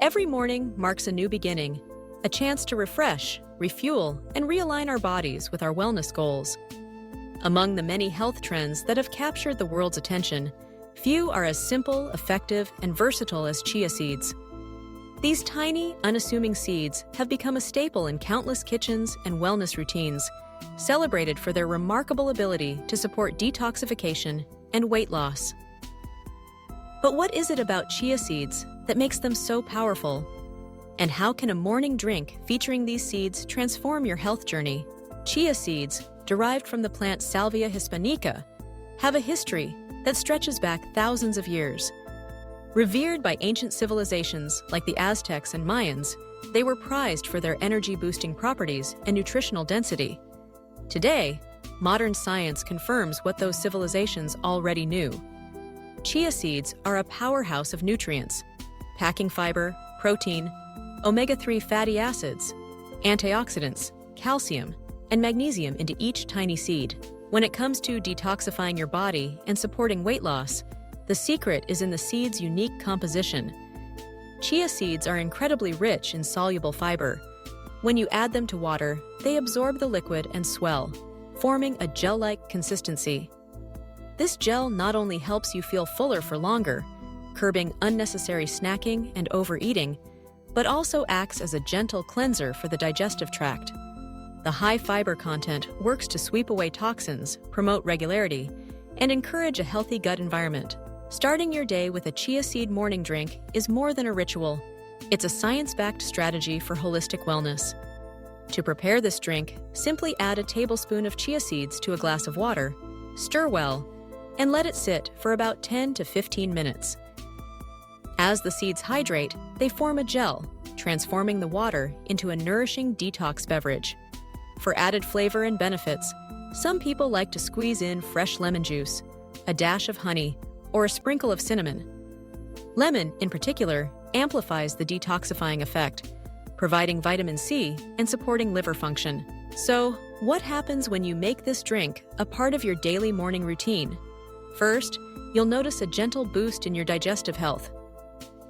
Every morning marks a new beginning, a chance to refresh, refuel, and realign our bodies with our wellness goals. Among the many health trends that have captured the world's attention, few are as simple, effective, and versatile as chia seeds. These tiny, unassuming seeds have become a staple in countless kitchens and wellness routines, celebrated for their remarkable ability to support detoxification and weight loss. But what is it about chia seeds that makes them so powerful? And how can a morning drink featuring these seeds transform your health journey? Chia seeds, derived from the plant Salvia hispanica, have a history that stretches back thousands of years. Revered by ancient civilizations like the Aztecs and Mayans, they were prized for their energy-boosting properties and nutritional density. Today, modern science confirms what those civilizations already knew. Chia seeds are a powerhouse of nutrients, packing fiber, protein, omega-3 fatty acids, antioxidants, calcium, and magnesium into each tiny seed. When it comes to detoxifying your body and supporting weight loss, the secret is in the seed's unique composition. Chia seeds are incredibly rich in soluble fiber. When you add them to water, they absorb the liquid and swell, forming a gel-like consistency. This gel not only helps you feel fuller for longer, curbing unnecessary snacking and overeating, but also acts as a gentle cleanser for the digestive tract. The high fiber content works to sweep away toxins, promote regularity, and encourage a healthy gut environment. Starting your day with a chia seed morning drink is more than a ritual. It's a science-backed strategy for holistic wellness. To prepare this drink, simply add a tablespoon of chia seeds to a glass of water, stir well, and let it sit for about 10 to 15 minutes. As the seeds hydrate, they form a gel, transforming the water into a nourishing detox beverage. For added flavor and benefits, some people like to squeeze in fresh lemon juice, a dash of honey, or a sprinkle of cinnamon. Lemon, in particular, amplifies the detoxifying effect, providing vitamin C and supporting liver function. So, what happens when you make this drink a part of your daily morning routine? First, you'll notice a gentle boost in your digestive health.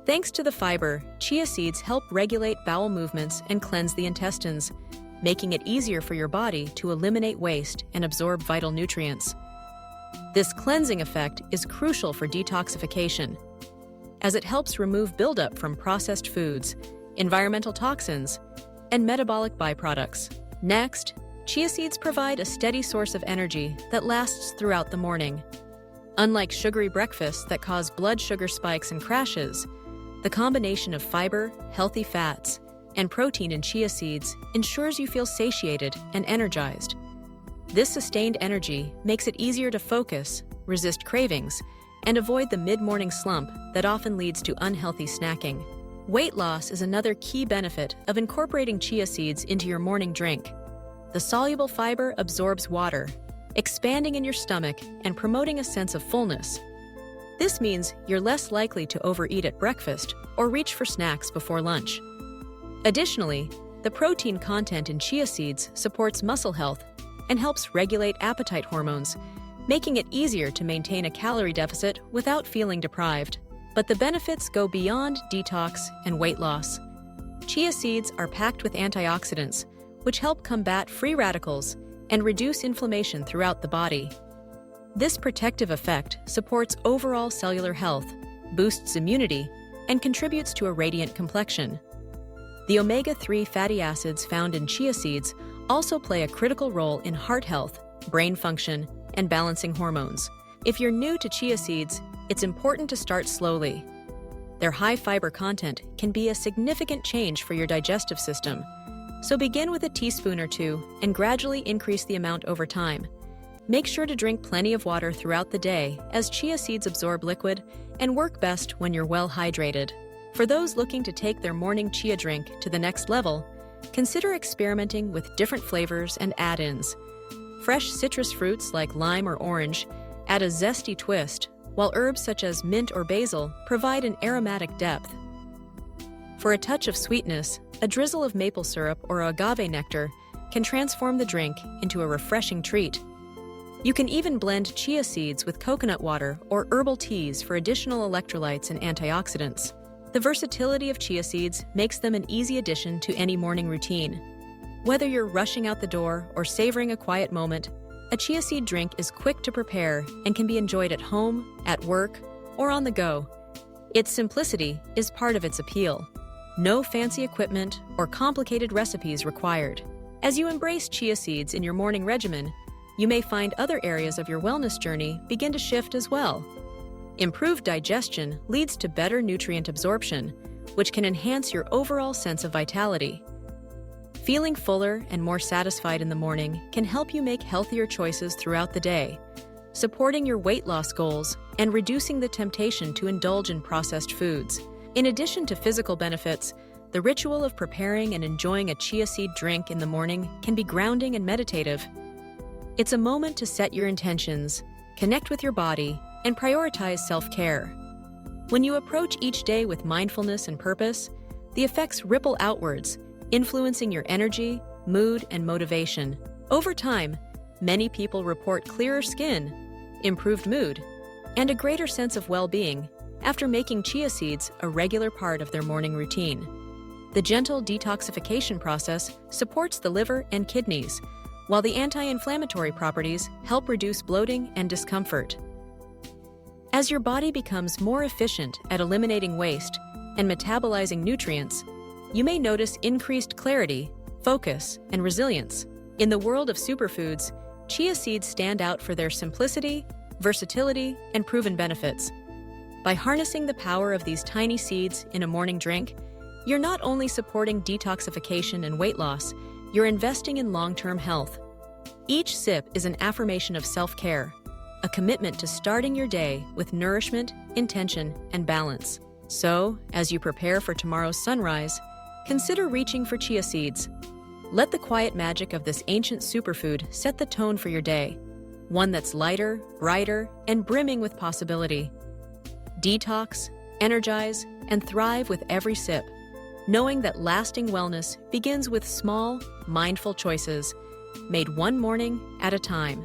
Thanks to the fiber, chia seeds help regulate bowel movements and cleanse the intestines, making it easier for your body to eliminate waste and absorb vital nutrients. This cleansing effect is crucial for detoxification, as it helps remove buildup from processed foods, environmental toxins, and metabolic byproducts. Next, chia seeds provide a steady source of energy that lasts throughout the morning. Unlike sugary breakfasts that cause blood sugar spikes and crashes, the combination of fiber, healthy fats, and protein in chia seeds ensures you feel satiated and energized. This sustained energy makes it easier to focus, resist cravings, and avoid the mid-morning slump that often leads to unhealthy snacking. Weight loss is another key benefit of incorporating chia seeds into your morning drink. The soluble fiber absorbs water, expanding in your stomach and promoting a sense of fullness. This means you're less likely to overeat at breakfast or reach for snacks before lunch. Additionally, the protein content in chia seeds supports muscle health and helps regulate appetite hormones, making it easier to maintain a calorie deficit without feeling deprived. But the benefits go beyond detox and weight loss. Chia seeds are packed with antioxidants, which help combat free radicals and reduce inflammation throughout the body. This protective effect supports overall cellular health, boosts immunity, and contributes to a radiant complexion. The omega-3 fatty acids found in chia seeds also play a critical role in heart health, brain function, and balancing hormones. If you're new to chia seeds, it's important to start slowly. Their high fiber content can be a significant change for your digestive system, so begin with a teaspoon or two and gradually increase the amount over time. Make sure to drink plenty of water throughout the day, as chia seeds absorb liquid and work best when you're well hydrated. For those looking to take their morning chia drink to the next level, consider experimenting with different flavors and add-ins. Fresh citrus fruits like lime or orange add a zesty twist, while herbs such as mint or basil provide an aromatic depth. For a touch of sweetness, a drizzle of maple syrup or agave nectar can transform the drink into a refreshing treat. You can even blend chia seeds with coconut water or herbal teas for additional electrolytes and antioxidants. The versatility of chia seeds makes them an easy addition to any morning routine. Whether you're rushing out the door or savoring a quiet moment, a chia seed drink is quick to prepare and can be enjoyed at home, at work, or on the go. Its simplicity is part of its appeal. No fancy equipment or complicated recipes required. As you embrace chia seeds in your morning regimen, you may find other areas of your wellness journey begin to shift as well. Improved digestion leads to better nutrient absorption, which can enhance your overall sense of vitality. Feeling fuller and more satisfied in the morning can help you make healthier choices throughout the day, supporting your weight loss goals and reducing the temptation to indulge in processed foods. In addition to physical benefits, the ritual of preparing and enjoying a chia seed drink in the morning can be grounding and meditative. It's a moment to set your intentions, connect with your body, and prioritize self-care. When you approach each day with mindfulness and purpose, the effects ripple outwards, influencing your energy, mood, and motivation. Over time, many people report clearer skin, improved mood, and a greater sense of well-being after making chia seeds a regular part of their morning routine. The gentle detoxification process supports the liver and kidneys, while the anti-inflammatory properties help reduce bloating and discomfort. As your body becomes more efficient at eliminating waste and metabolizing nutrients, you may notice increased clarity, focus, and resilience. In the world of superfoods, chia seeds stand out for their simplicity, versatility, and proven benefits. By harnessing the power of these tiny seeds in a morning drink, you're not only supporting detoxification and weight loss, you're investing in long-term health. Each sip is an affirmation of self-care, a commitment to starting your day with nourishment, intention, and balance. So, as you prepare for tomorrow's sunrise, consider reaching for chia seeds. Let the quiet magic of this ancient superfood set the tone for your day, one that's lighter, brighter, and brimming with possibility. Detox, energize, and thrive with every sip, knowing that lasting wellness begins with small, mindful choices, made one morning at a time.